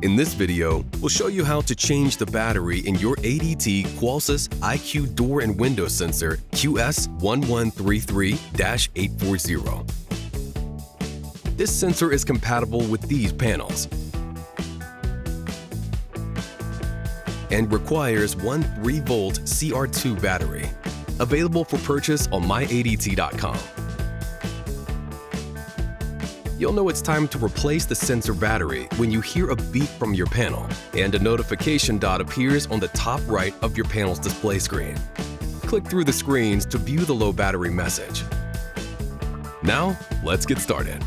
In this video, we'll show you how to change the battery in your ADT Qolsys IQ Door and Window Sensor QS1133-840. This sensor is compatible with these panels and requires one 3-volt CR2 battery, available for purchase on myadt.com. You'll know it's time to replace the sensor battery when you hear a beep from your panel and a notification dot appears on the top right of your panel's display screen. Click through the screens to view the low battery message. Now, let's get started.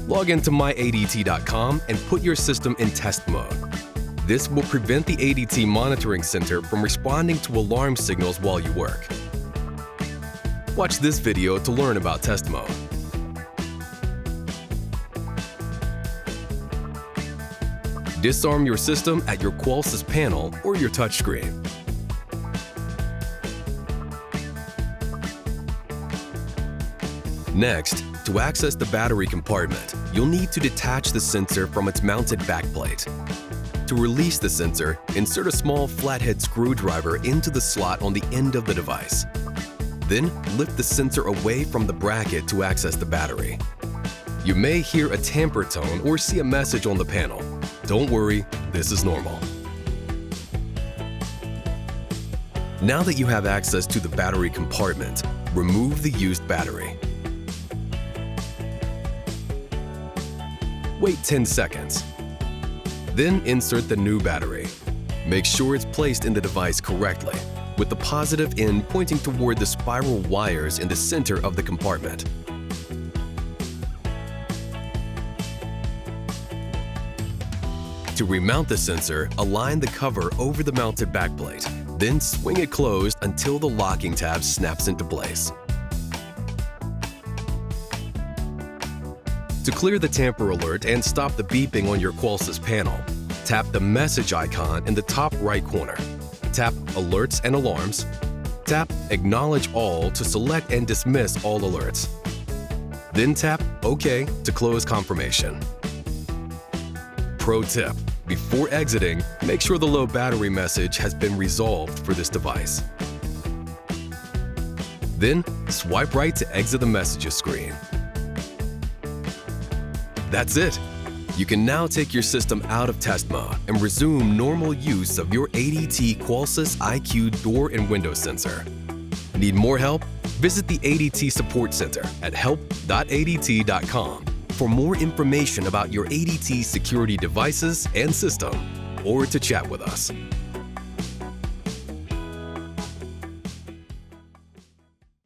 Log into myadt.com and put your system in test mode. This will prevent the ADT monitoring center from responding to alarm signals while you work. Watch this video to learn about test mode. Disarm your system at your Qolsys panel or your touchscreen. Next, to access the battery compartment, you'll need to detach the sensor from its mounted backplate. To release the sensor, insert a small flathead screwdriver into the slot on the end of the device. Then, lift the sensor away from the bracket to access the battery. You may hear a tamper tone or see a message on the panel. Don't worry, this is normal. Now that you have access to the battery compartment, remove the used battery. Wait 10 seconds. Then insert the new battery. Make sure it's placed in the device correctly, with the positive end pointing toward the spiral wires in the center of the compartment. To remount the sensor, align the cover over the mounted backplate, then swing it closed until the locking tab snaps into place. To clear the tamper alert and stop the beeping on your Qolsys panel, tap the message icon in the top right corner. Tap Alerts and Alarms. Tap Acknowledge All to select and dismiss all alerts. Then tap OK to close confirmation. Pro tip: before exiting, make sure the low battery message has been resolved for this device. Then, swipe right to exit the messages screen. That's it! You can now take your system out of test mode and resume normal use of your ADT Qolsys IQ Door and Window Sensor. Need more help? Visit the ADT Support Center at help.adt.com for more information about your ADT security devices and system, or to chat with us.